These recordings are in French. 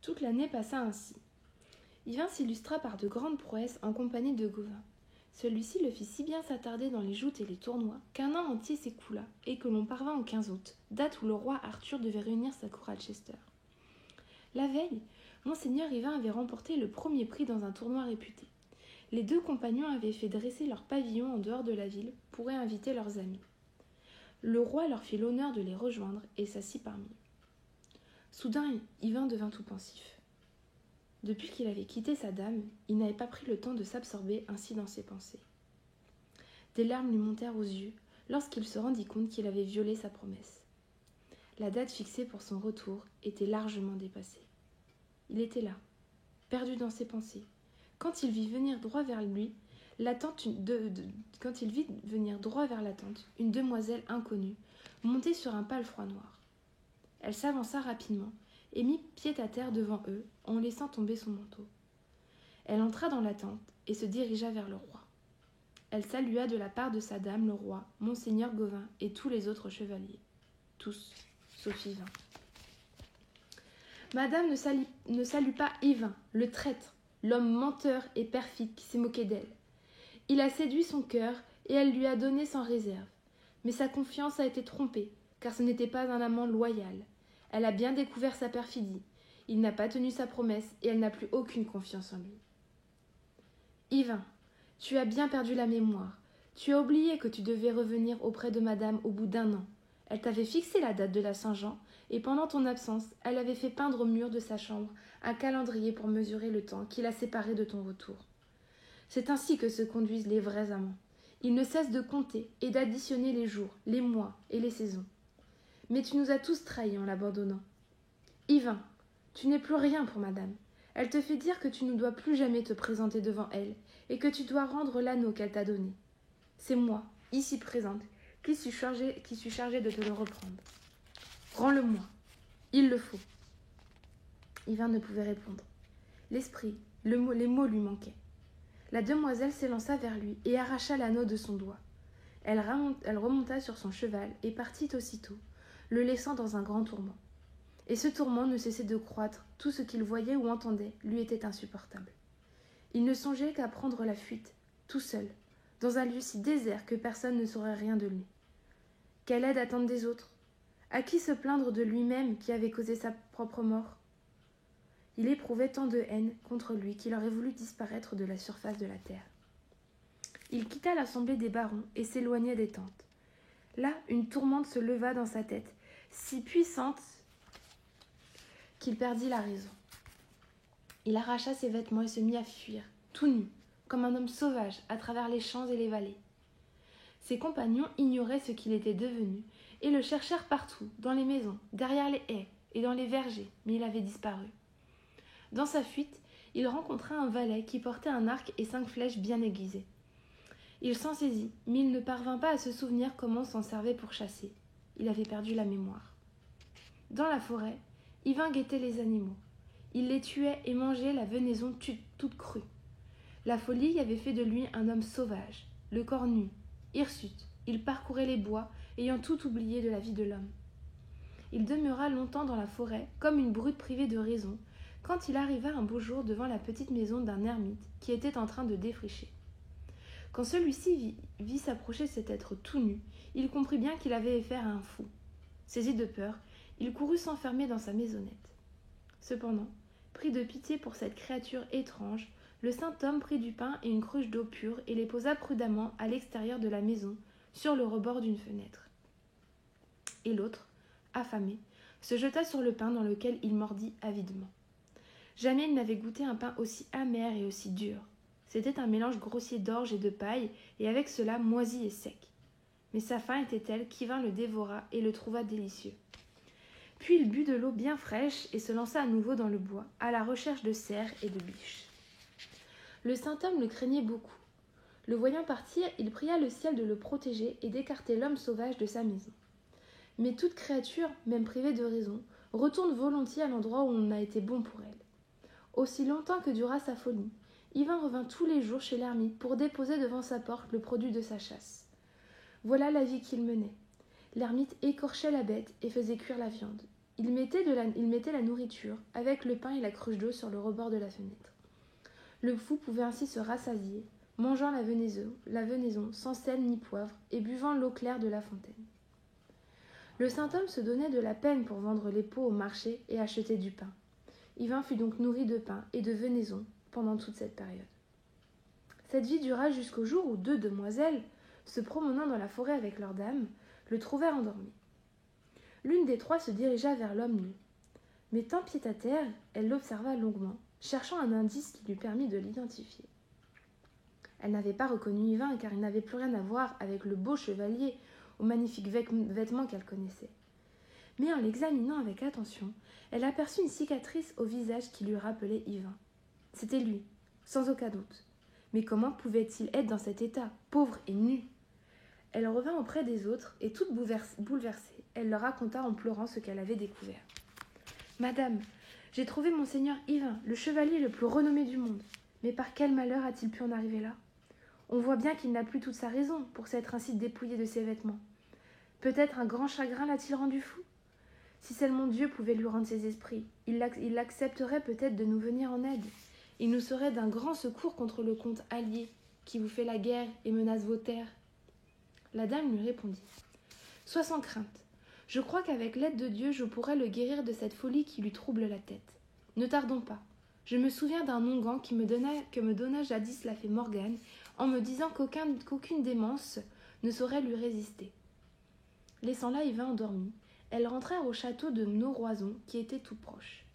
Toute l'année passa ainsi. Yvain s'illustra par de grandes prouesses en compagnie de Gauvin. Celui-ci le fit si bien s'attarder dans les joutes et les tournois qu'un an entier s'écoula et que l'on parvint au 15 août, date où le roi Arthur devait réunir sa cour à Chester. La veille, Monseigneur Yvain avait remporté le premier prix dans un tournoi réputé. Les deux compagnons avaient fait dresser leur pavillon en dehors de la ville pour y inviter leurs amis. Le roi leur fit l'honneur de les rejoindre et s'assit parmi eux. Soudain, Yvain devint tout pensif. Depuis qu'il avait quitté sa dame, il n'avait pas pris le temps de s'absorber ainsi dans ses pensées. Des larmes lui montèrent aux yeux lorsqu'il se rendit compte qu'il avait violé sa promesse. La date fixée pour son retour était largement dépassée. Il était là, perdu dans ses pensées, quand il vit venir droit vers lui l'attente une demoiselle inconnue, montée sur un pâle froid noir. Elle s'avança rapidement et mit pied à terre devant eux en laissant tomber son manteau. Elle entra dans la tente et se dirigea vers le roi. Elle salua de la part de sa dame le roi, Monseigneur Gauvin et tous les autres chevaliers. Tous, sauf Yvain. Madame ne salue pas Yvain, le traître, l'homme menteur et perfide qui s'est moqué d'elle. Il a séduit son cœur et elle lui a donné sans réserve. Mais sa confiance a été trompée, car ce n'était pas un amant loyal. Elle a bien découvert sa perfidie. Il n'a pas tenu sa promesse et elle n'a plus aucune confiance en lui. Yvain, tu as bien perdu la mémoire. Tu as oublié que tu devais revenir auprès de madame au bout d'un an. Elle t'avait fixé la date de la Saint-Jean, et pendant ton absence, elle avait fait peindre au mur de sa chambre un calendrier pour mesurer le temps qui l'a séparé de ton retour. C'est ainsi que se conduisent les vrais amants. Ils ne cessent de compter et d'additionner les jours, les mois et les saisons. Mais tu nous as tous trahis en l'abandonnant. Yvain, tu n'es plus rien pour madame. Elle te fait dire que tu ne dois plus jamais te présenter devant elle et que tu dois rendre l'anneau qu'elle t'a donné. C'est moi, ici présente, qui suis chargée de te le reprendre. Rends-le-moi. Il le faut. Yvain ne pouvait répondre. L'esprit, les mots lui manquaient. La demoiselle s'élança vers lui et arracha l'anneau de son doigt. Elle remonta sur son cheval et partit aussitôt, le laissant dans un grand tourment. Et ce tourment ne cessait de croître, tout ce qu'il voyait ou entendait lui était insupportable. Il ne songeait qu'à prendre la fuite, tout seul, dans un lieu si désert que personne ne saurait rien de lui. Quelle aide attendre des autres? À qui se plaindre de lui-même qui avait causé sa propre mort? Il éprouvait tant de haine contre lui qu'il aurait voulu disparaître de la surface de la terre. Il quitta l'assemblée des barons et s'éloigna des tentes. Là, une tourmente se leva dans sa tête, si puissante qu'il perdit la raison. Il arracha ses vêtements et se mit à fuir, tout nu, comme un homme sauvage, à travers les champs et les vallées. Ses compagnons ignoraient ce qu'il était devenu et le cherchèrent partout, dans les maisons, derrière les haies et dans les vergers, mais il avait disparu. Dans sa fuite, il rencontra un valet qui portait un arc et 5 flèches bien aiguisées. Il s'en saisit, mais il ne parvint pas à se souvenir comment on s'en servait pour chasser. Il avait perdu la mémoire. Dans la forêt, Yvain guettait les animaux. Il les tuait et mangeait la venaison toute crue. La folie avait fait de lui un homme sauvage, le corps nu, hirsute. Il parcourait les bois, ayant tout oublié de la vie de l'homme. Il demeura longtemps dans la forêt, comme une brute privée de raison, quand il arriva un beau jour devant la petite maison d'un ermite qui était en train de défricher. Quand celui-ci vit s'approcher cet être tout nu, il comprit bien qu'il avait affaire à un fou. Saisi de peur, il courut s'enfermer dans sa maisonnette. Cependant, pris de pitié pour cette créature étrange, le saint homme prit du pain et une cruche d'eau pure et les posa prudemment à l'extérieur de la maison, sur le rebord d'une fenêtre. Et l'autre, affamé, se jeta sur le pain dans lequel il mordit avidement. Jamais il n'avait goûté un pain aussi amer et aussi dur. C'était un mélange grossier d'orge et de paille, et avec cela moisi et sec. Mais sa faim était telle qu'Yvain le dévora et le trouva délicieux. Puis il but de l'eau bien fraîche et se lança à nouveau dans le bois, à la recherche de cerfs et de biches. Le saint homme le craignait beaucoup. Le voyant partir, il pria le ciel de le protéger et d'écarter l'homme sauvage de sa maison. Mais toute créature, même privée de raison, retourne volontiers à l'endroit où on a été bon pour elle. Aussi longtemps que dura sa folie, Yvain revint tous les jours chez l'ermite pour déposer devant sa porte le produit de sa chasse. Voilà la vie qu'il menait. L'ermite écorchait la bête et faisait cuire la viande. Il mettait la nourriture, avec le pain et la cruche d'eau sur le rebord de la fenêtre. Le fou pouvait ainsi se rassasier, mangeant la venaison sans sel ni poivre et buvant l'eau claire de la fontaine. Le saint homme se donnait de la peine pour vendre les pots au marché et acheter du pain. Yvain fut donc nourri de pain et de venaison pendant toute cette période. Cette vie dura jusqu'au jour où 2 demoiselles, se promenant dans la forêt avec leur dame, le trouvèrent endormi. L'une des 3 se dirigea vers l'homme nu. Mettant pied à terre, elle l'observa longuement, cherchant un indice qui lui permît de l'identifier. Elle n'avait pas reconnu Yvain car il n'avait plus rien à voir avec le beau chevalier aux magnifiques vêtements qu'elle connaissait. Mais en l'examinant avec attention, elle aperçut une cicatrice au visage qui lui rappelait Yvain. C'était lui, sans aucun doute. Mais comment pouvait-il être dans cet état, pauvre et nu ? Elle revint auprès des autres et, toute bouleversée, elle leur raconta en pleurant ce qu'elle avait découvert. « Madame, j'ai trouvé monseigneur Yvain, le chevalier le plus renommé du monde. Mais par quel malheur a-t-il pu en arriver là ? On voit bien qu'il n'a plus toute sa raison pour s'être ainsi dépouillé de ses vêtements. Peut-être un grand chagrin l'a-t-il rendu fou ? Si seulement Dieu pouvait lui rendre ses esprits, il accepterait peut-être de nous venir en aide. Il nous serait d'un grand secours contre le comte allié qui vous fait la guerre et menace vos terres. » La dame lui répondit. « Sois sans crainte. Je crois qu'avec l'aide de Dieu, je pourrais le guérir de cette folie qui lui trouble la tête. Ne tardons pas. Je me souviens d'un onguent que me donna jadis la fée Morgane en me disant qu'aucune démence ne saurait lui résister. » Laissant là Yvain endormi, elles rentrèrent au château de Noroison qui était tout proche.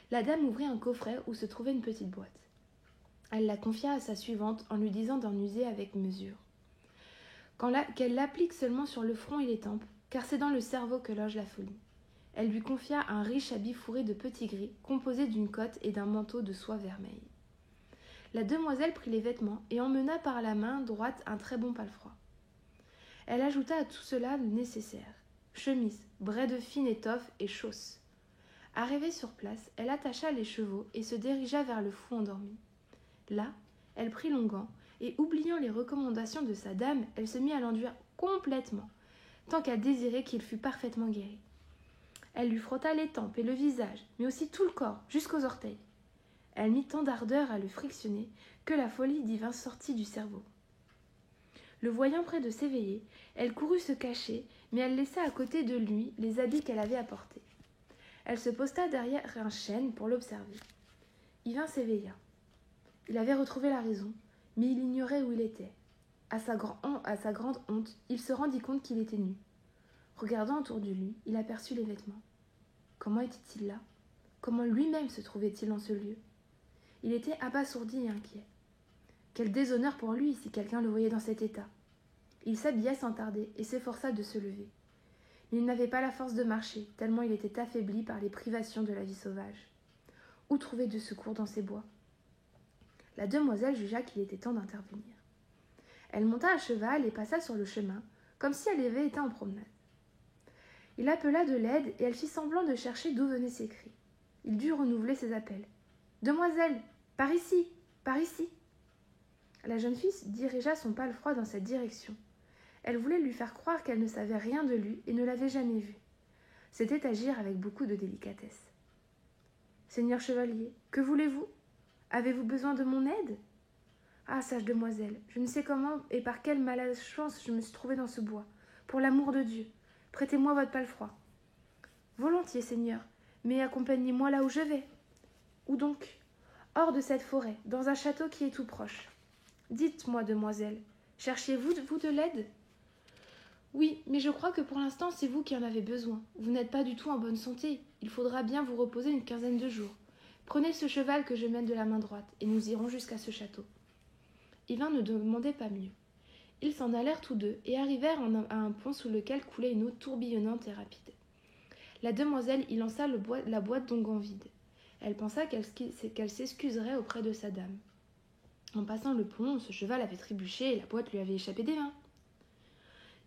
La dame ouvrit un coffret où se trouvait une petite boîte. Elle la confia à sa suivante en lui disant d'en user avec mesure. Qu'elle l'applique seulement sur le front et les tempes, car c'est dans le cerveau que loge la folie. Elle lui confia un riche habit fourré de petits gris, composé d'une cotte et d'un manteau de soie vermeille. La demoiselle prit les vêtements et emmena par la main droite un très bon palefroid. Elle ajouta à tout cela le nécessaire. Chemise, brais de fine étoffe et chausses. Arrivée sur place, elle attacha les chevaux et se dirigea vers le fou endormi. Là, elle prit l'onguent et, oubliant les recommandations de sa dame, elle se mit à l'enduire complètement, tant qu'à désirer qu'il fût parfaitement guéri. Elle lui frotta les tempes et le visage, mais aussi tout le corps, jusqu'aux orteils. Elle mit tant d'ardeur à le frictionner que la folie d'Yvain sortit du cerveau. Le voyant près de s'éveiller, elle courut se cacher, mais elle laissa à côté de lui les habits qu'elle avait apportés. Elle se posta derrière un chêne pour l'observer. Yvain s'éveilla. Il avait retrouvé la raison, mais il ignorait où il était. À sa grande honte, il se rendit compte qu'il était nu. Regardant autour de lui, il aperçut les vêtements. Comment était-il là ? Comment lui-même se trouvait-il en ce lieu ? Il était abasourdi et inquiet. Quel déshonneur pour lui si quelqu'un le voyait dans cet état. Il s'habilla sans tarder et s'efforça de se lever. Mais il n'avait pas la force de marcher, tellement il était affaibli par les privations de la vie sauvage. Où trouver de secours dans ces bois ? La demoiselle jugea qu'il était temps d'intervenir. Elle monta à cheval et passa sur le chemin, comme si elle avait été en promenade. Il appela de l'aide et elle fit semblant de chercher d'où venaient ses cris. Il dut renouveler ses appels. « Demoiselle, par ici, par ici !» La jeune fille dirigea son palefroid dans cette direction. Elle voulait lui faire croire qu'elle ne savait rien de lui et ne l'avait jamais vu. C'était agir avec beaucoup de délicatesse. « Seigneur chevalier, que voulez-vous ? Avez-vous besoin de mon aide ? Ah, sage demoiselle, je ne sais comment et par quelle malchance je me suis trouvée dans ce bois. Pour l'amour de Dieu, prêtez-moi votre palefroid. »« Volontiers, Seigneur, mais accompagnez-moi là où je vais. »« Où donc ? » ?»« Hors de cette forêt, dans un château qui est tout proche. »« Dites-moi, demoiselle, cherchiez-vous de l'aide ? » ?»« Oui, mais je crois que pour l'instant, c'est vous qui en avez besoin. Vous n'êtes pas du tout en bonne santé. Il faudra bien vous reposer une quinzaine de jours. Prenez ce cheval que je mène de la main droite, et nous irons jusqu'à ce château. » Yvain ne demandait pas mieux. Ils s'en allèrent tous deux et arrivèrent à un pont sous lequel coulait une eau tourbillonnante et rapide. La demoiselle y lança la boîte d'onguents vide. Elle pensa qu'elle s'excuserait auprès de sa dame. En passant le pont, ce cheval avait trébuché et la boîte lui avait échappé des mains.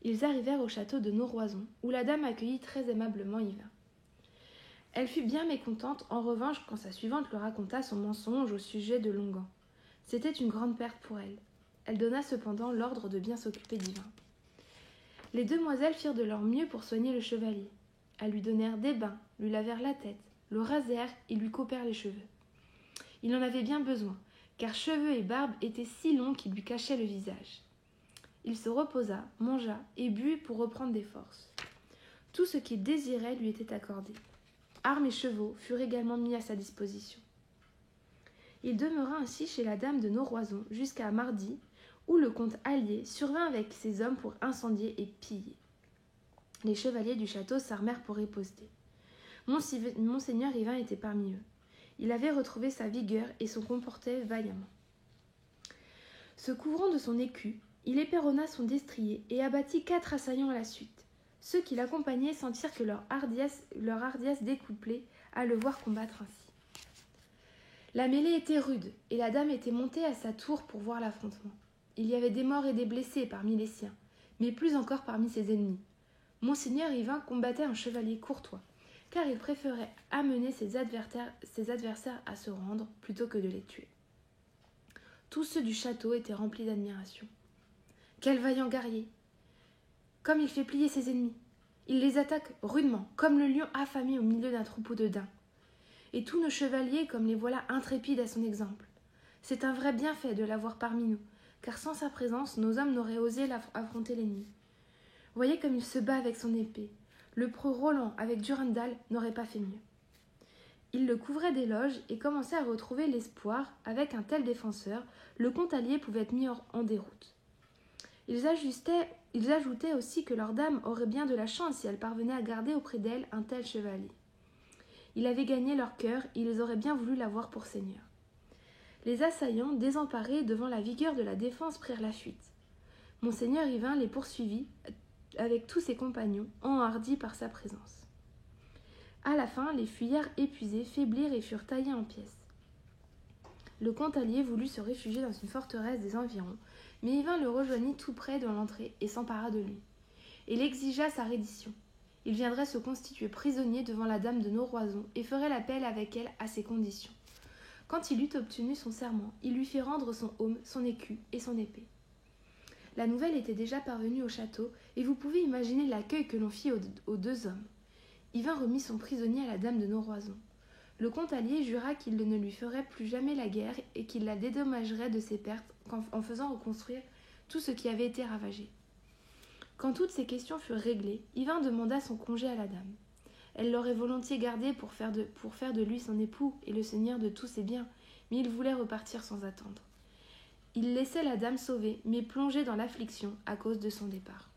Ils arrivèrent au château de Noroison, où la dame accueillit très aimablement Yvain. Elle fut bien mécontente, en revanche, quand sa suivante lui raconta son mensonge au sujet de l'onguent. C'était une grande perte pour elle. Elle donna cependant l'ordre de bien s'occuper d'Yvain. Les demoiselles firent de leur mieux pour soigner le chevalier. Elles lui donnèrent des bains, lui lavèrent la tête, le rasèrent et lui coupèrent les cheveux. Il en avait bien besoin, car cheveux et barbe étaient si longs qu'ils lui cachaient le visage. Il se reposa, mangea et but pour reprendre des forces. Tout ce qu'il désirait lui était accordé. Armes et chevaux furent également mis à sa disposition. Il demeura ainsi chez la dame de Noroison jusqu'à mardi, où le comte allié survint avec ses hommes pour incendier et piller. Les chevaliers du château s'armèrent pour riposter. Monseigneur Yvain était parmi eux. Il avait retrouvé sa vigueur et se comportait vaillamment. Se couvrant de son écu, il éperonna son destrier et abattit 4 assaillants à la suite. Ceux qui l'accompagnaient sentirent que leur hardiesse décuplée à le voir combattre ainsi. La mêlée était rude, et la dame était montée à sa tour pour voir l'affrontement. Il y avait des morts et des blessés parmi les siens, mais plus encore parmi ses ennemis. Monseigneur Yvain combattait un chevalier courtois, car il préférait amener ses adversaires à se rendre plutôt que de les tuer. Tous ceux du château étaient remplis d'admiration. Quel vaillant guerrier! Comme il fait plier ses ennemis! Il les attaque rudement, comme le lion affamé au milieu d'un troupeau de daims. Et tous nos chevaliers, comme les voilà intrépides à son exemple. C'est un vrai bienfait de l'avoir parmi nous, car sans sa présence, nos hommes n'auraient osé affronter l'ennemi. Voyez comme il se bat avec son épée. Le preux Roland, avec Durendal, n'aurait pas fait mieux. Il le couvrait d'éloges et commençait à retrouver l'espoir. Avec un tel défenseur, le comte allié pouvait être mis en déroute. Ils ajoutaient aussi que leur dame aurait bien de la chance si elle parvenait à garder auprès d'elle un tel chevalier. Il avait gagné leur cœur et ils auraient bien voulu l'avoir pour seigneur. Les assaillants, désemparés devant la vigueur de la défense, prirent la fuite. Monseigneur Yvain les poursuivit avec tous ses compagnons, enhardis par sa présence. À la fin, les fuyards épuisés faiblirent et furent taillés en pièces. Le comte allié voulut se réfugier dans une forteresse des environs, mais Yvain le rejoignit tout près de l'entrée et s'empara de lui. Il exigea sa reddition. Il viendrait se constituer prisonnier devant la dame de Noroison et ferait la paix avec elle à ses conditions. Quand il eut obtenu son serment, il lui fit rendre son aume, son écu et son épée. La nouvelle était déjà parvenue au château, et vous pouvez imaginer l'accueil que l'on fit aux 2 hommes. Yvain remit son prisonnier à la dame de Noroison. Le comte allié jura qu'il ne lui ferait plus jamais la guerre et qu'il la dédommagerait de ses pertes en faisant reconstruire tout ce qui avait été ravagé. Quand toutes ces questions furent réglées, Yvain demanda son congé à la dame. Elle l'aurait volontiers gardé pour faire de lui son époux et le seigneur de tous ses biens, mais il voulait repartir sans attendre. Il laissait la dame sauvée, mais plongée dans l'affliction à cause de son départ.